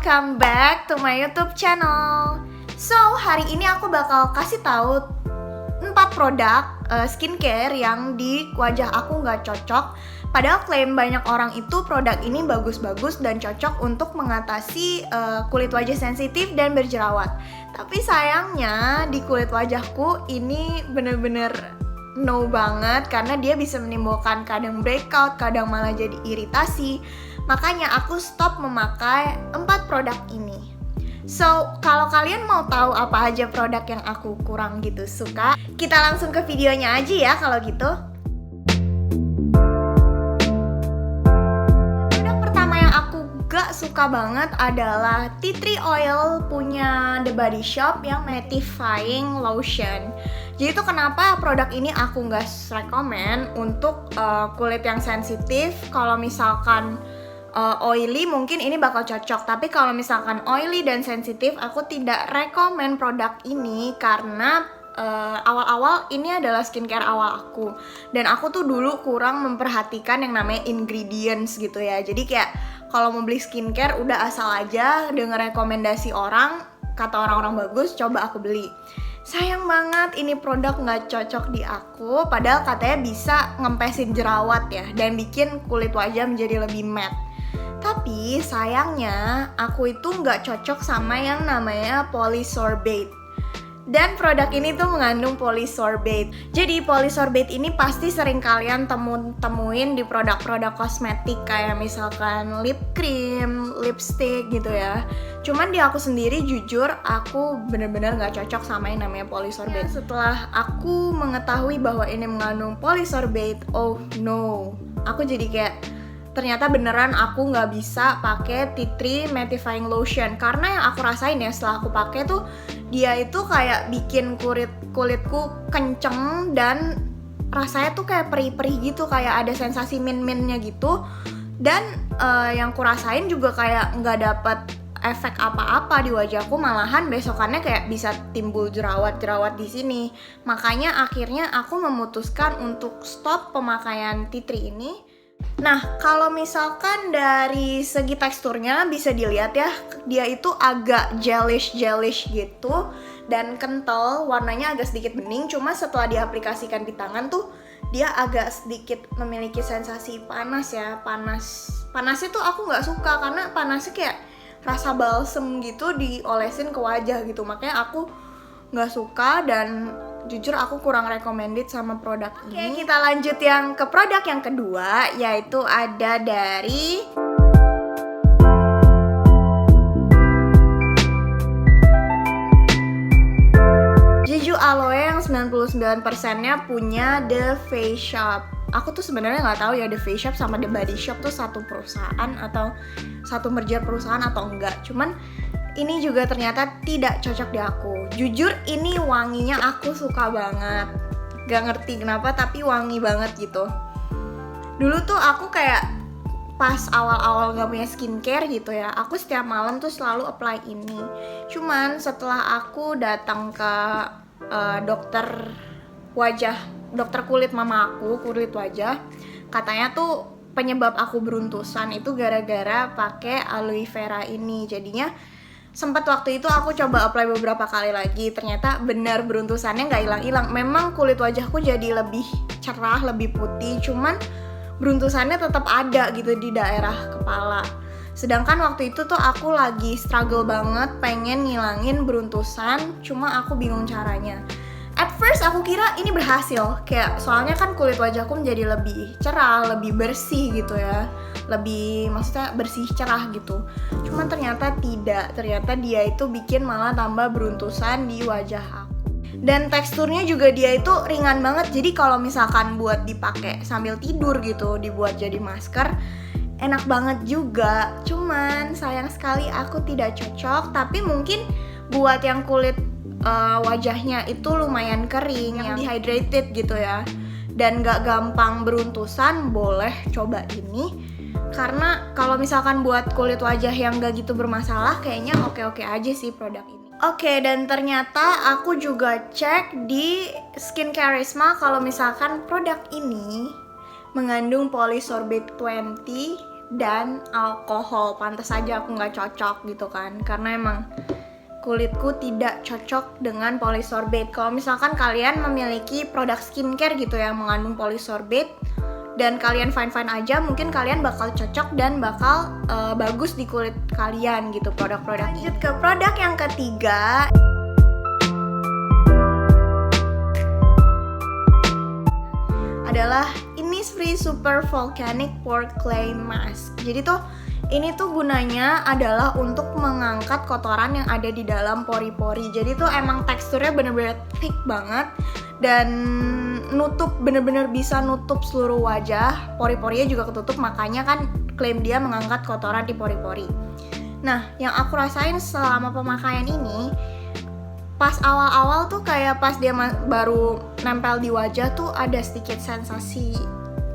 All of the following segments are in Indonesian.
welcome back to my YouTube channel. So, hari ini aku bakal kasih tahu 4 produk skincare yang di wajah aku nggak cocok. Padahal klaim banyak orang itu produk ini bagus-bagus dan cocok untuk mengatasi kulit wajah sensitif dan berjerawat. Tapi sayangnya di kulit wajahku ini bener-bener no banget, karena dia bisa menimbulkan kadang breakout, kadang malah jadi iritasi. Makanya aku stop memakai 4 produk ini. So, kalau kalian mau tahu apa aja produk yang aku kurang gitu suka, kita langsung ke videonya aja ya kalau gitu. Produk pertama yang aku gak suka banget adalah tea tree oil punya The Body Shop yang mattifying lotion. Jadi itu kenapa produk ini aku gak rekomen untuk kulit yang sensitif. Kalau misalkan oily mungkin ini bakal cocok, tapi kalau misalkan oily dan sensitif aku tidak rekomen produk ini karena awal-awal ini adalah skincare awal aku, dan aku tuh dulu kurang memperhatikan yang namanya ingredients gitu ya. Jadi kayak kalau mau beli skincare udah asal aja denger rekomendasi orang, kata orang-orang bagus, coba aku beli. Sayang banget ini produk nggak cocok di aku, padahal katanya bisa ngempesin jerawat ya dan bikin kulit wajah menjadi lebih matte. Tapi sayangnya aku itu nggak cocok sama yang namanya polysorbate. Dan produk ini tuh mengandung polysorbate. Jadi polysorbate ini pasti sering kalian temuin di produk-produk kosmetik kayak misalkan lip cream, lipstick gitu ya. Cuman di aku sendiri jujur aku bener-bener nggak cocok sama yang namanya polysorbate. Setelah aku mengetahui bahwa ini mengandung polysorbate, oh no, aku jadi kayak ternyata beneran aku nggak bisa pakai tea tree mattifying lotion, karena yang aku rasain ya setelah aku pakai tuh dia itu kayak bikin kulitku kenceng dan rasanya tuh kayak perih-perih gitu, kayak ada sensasi min-minnya gitu. Dan yang aku rasain juga kayak nggak dapet efek apa-apa di wajahku, malahan besokannya kayak bisa timbul jerawat-jerawat di sini. Makanya akhirnya aku memutuskan untuk stop pemakaian tea tree ini. Nah, kalau misalkan dari segi teksturnya bisa dilihat ya, dia itu agak gelish gitu dan kental, warnanya agak sedikit bening. Cuma setelah diaplikasikan di tangan tuh dia agak sedikit memiliki sensasi panas ya, panasnya tuh aku nggak suka karena panasnya kayak rasa balsem gitu diolesin ke wajah gitu. Makanya aku nggak suka dan jujur aku kurang recommended sama produk ini. Oke, kita lanjut yang ke produk yang kedua, yaitu ada dari Jeju Aloe yang 99%-nya punya The Face Shop. Aku tuh sebenarnya nggak tahu ya The Face Shop sama The Body Shop tuh satu perusahaan atau satu merger perusahaan atau enggak. Cuman ini juga ternyata tidak cocok di aku. Jujur ini wanginya aku suka banget. Gak ngerti kenapa tapi wangi banget gitu. Dulu tuh aku kayak pas awal-awal gak punya skincare gitu ya, aku setiap malam tuh selalu apply ini. Cuman setelah aku datang ke dokter kulit mama aku, kulit wajah, katanya tuh penyebab aku beruntusan itu gara-gara pakai aloe vera ini. Jadinya sempat waktu itu aku coba apply beberapa kali lagi, ternyata benar beruntusannya nggak hilang-hilang. Memang kulit wajahku jadi lebih cerah, lebih putih, cuman beruntusannya tetap ada gitu di daerah kepala. Sedangkan waktu itu tuh aku lagi struggle banget pengen ngilangin beruntusan, cuma aku bingung caranya. At first aku kira ini berhasil, kayak soalnya kan kulit wajahku menjadi lebih cerah, lebih bersih gitu ya, lebih maksudnya bersih cerah gitu. Cuman ternyata tidak, ternyata dia itu bikin malah tambah beruntusan di wajah aku. Dan teksturnya juga dia itu ringan banget, jadi kalau misalkan buat dipakai sambil tidur gitu, dibuat jadi masker, enak banget juga. Cuman sayang sekali aku tidak cocok, tapi mungkin buat yang kulit wajahnya itu lumayan kering, yang dehydrated gitu ya, dan gak gampang beruntusan, boleh coba ini. Karena kalau misalkan buat kulit wajah yang gak gitu bermasalah, kayaknya oke-oke aja sih produk ini. Oke, dan ternyata aku juga cek di Skincarisma kalau misalkan produk ini mengandung polysorbate 20 dan alkohol. Pantas aja aku nggak cocok gitu kan, karena emang kulitku tidak cocok dengan polysorbate. Kalau misalkan kalian memiliki produk skincare gitu yang mengandung polysorbate dan kalian fine-fine aja, mungkin kalian bakal cocok dan bakal bagus di kulit kalian gitu produk-produk. Lanjut ke produk yang ketiga, adalah Innisfree Super Volcanic Pore Clay Mask. Jadi tuh ini tuh gunanya adalah untuk mengangkat kotoran yang ada di dalam pori-pori. Jadi tuh emang teksturnya bener-bener thick banget dan bener-bener bisa nutup seluruh wajah. Pori-porinya juga ketutup, makanya kan klaim dia mengangkat kotoran di pori-pori. Nah, yang aku rasain selama pemakaian ini, pas awal-awal tuh kayak pas dia baru nempel di wajah tuh ada sedikit sensasi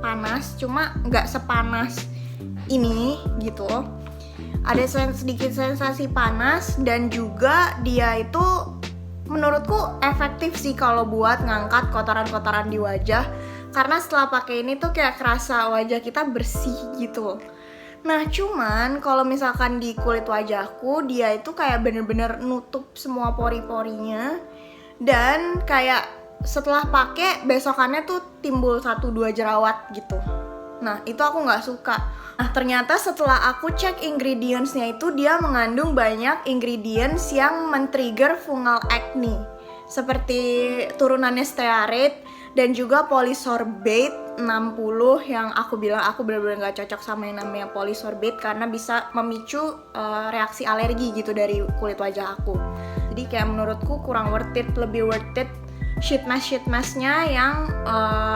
panas, cuma nggak sepanas ini gitu. Ada sedikit sensasi panas dan juga dia itu menurutku efektif sih kalau buat ngangkat kotoran-kotoran di wajah, karena setelah pakai ini tuh kayak kerasa wajah kita bersih gitu. Nah cuman kalau misalkan di kulit wajahku, dia itu kayak bener-bener nutup semua pori-porinya, dan kayak setelah pakai besokannya tuh timbul 1-2 jerawat gitu. Nah itu aku nggak suka. Nah ternyata setelah aku cek ingredients-nya itu, dia mengandung banyak ingredients yang men-trigger fungal acne, seperti turunannya stearate dan juga polysorbate 60, yang aku bilang aku benar-benar nggak cocok sama yang namanya polysorbate karena bisa memicu reaksi alergi gitu dari kulit wajah aku. Jadi kayak menurutku kurang worth it, lebih worth it sheet mask-nya yang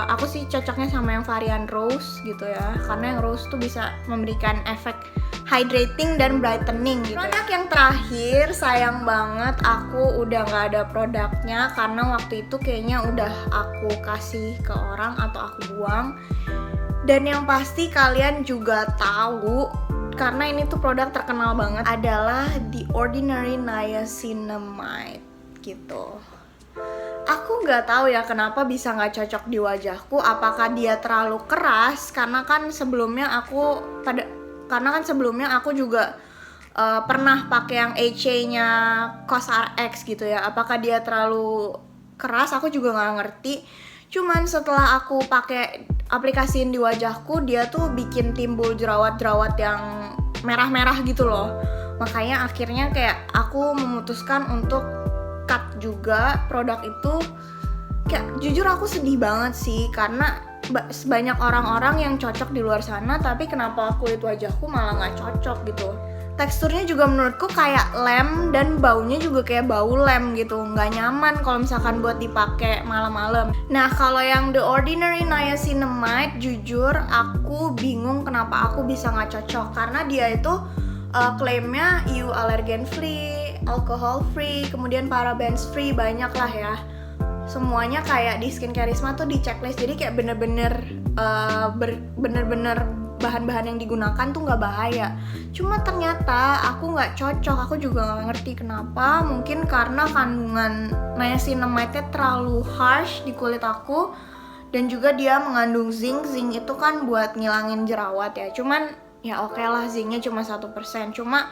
aku sih cocoknya sama yang varian rose gitu ya, karena yang rose tuh bisa memberikan efek hydrating dan brightening gitu. Produk yang terakhir, sayang banget aku udah nggak ada produknya karena waktu itu kayaknya udah aku kasih ke orang atau aku buang. Dan yang pasti kalian juga tahu, karena ini tuh produk terkenal banget, adalah The Ordinary Niacinamide gitu. Aku nggak tahu ya kenapa bisa nggak cocok di wajahku. Apakah dia terlalu keras? Karena kan sebelumnya aku juga pernah pakai yang HA-nya COSRX gitu ya. Apakah dia terlalu keras? Aku juga nggak ngerti. Cuman setelah aku pakai aplikasiin di wajahku, dia tuh bikin timbul jerawat-jerawat yang merah-merah gitu loh. Makanya akhirnya kayak aku memutuskan untuk cut juga produk itu. Kayak jujur aku sedih banget sih, karena banyak orang-orang yang cocok di luar sana, tapi kenapa kulit wajahku malah nggak cocok gitu. Teksturnya juga menurutku kayak lem, dan baunya juga kayak bau lem gitu, nggak nyaman kalau misalkan buat dipakai malam-malam. Nah kalau yang The Ordinary Niacinamide, jujur aku bingung kenapa aku bisa nggak cocok, karena dia itu klaimnya EU allergen free, alcohol free, kemudian parabens free, banyak lah ya. Semuanya kayak di Skincareisma tuh di checklist, jadi kayak bener-bener bahan-bahan yang digunakan tuh nggak bahaya. Cuma ternyata aku nggak cocok, aku juga nggak ngerti kenapa. Mungkin karena kandungan niacinamide-nya terlalu harsh di kulit aku, dan juga dia mengandung zinc. Zinc itu kan buat ngilangin jerawat ya. Cuman ya oke lah, zincnya cuma 1%. Cuma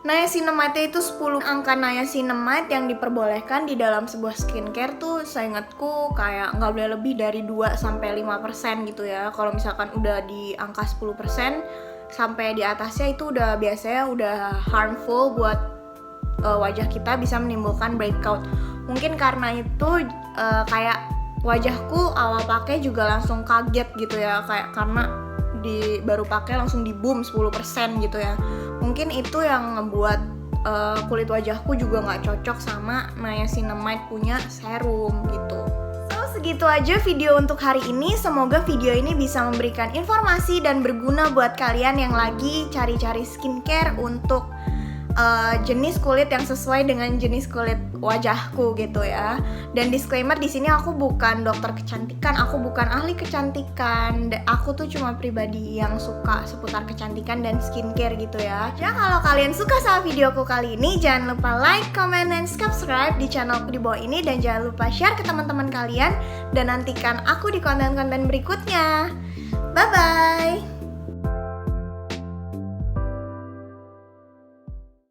niacinamide itu 10 angka niacinamide yang diperbolehkan di dalam sebuah skincare tuh seingatku kayak nggak boleh lebih dari 2-5% gitu ya. Kalau misalkan udah di angka 10% sampai di atasnya itu udah biasanya udah harmful buat wajah kita, bisa menimbulkan breakout. Mungkin karena itu kayak wajahku awal pakai juga langsung kaget gitu ya, kayak karena baru pakai langsung di boom 10% gitu ya. Mungkin itu yang ngebuat kulit wajahku juga nggak cocok sama niacinamide punya serum gitu. So segitu aja video untuk hari ini. Semoga video ini bisa memberikan informasi dan berguna buat kalian yang lagi cari-cari skincare untuk jenis kulit yang sesuai dengan jenis kulit wajahku gitu ya. Dan disclaimer, di sini aku bukan dokter kecantikan, aku bukan ahli kecantikan. Aku tuh cuma pribadi yang suka seputar kecantikan dan skincare gitu ya. Ya kalau kalian suka sama videoku kali ini, jangan lupa like, comment, dan subscribe di channelku di bawah ini, dan jangan lupa share ke teman-teman kalian, dan nantikan aku di konten-konten berikutnya. Bye bye.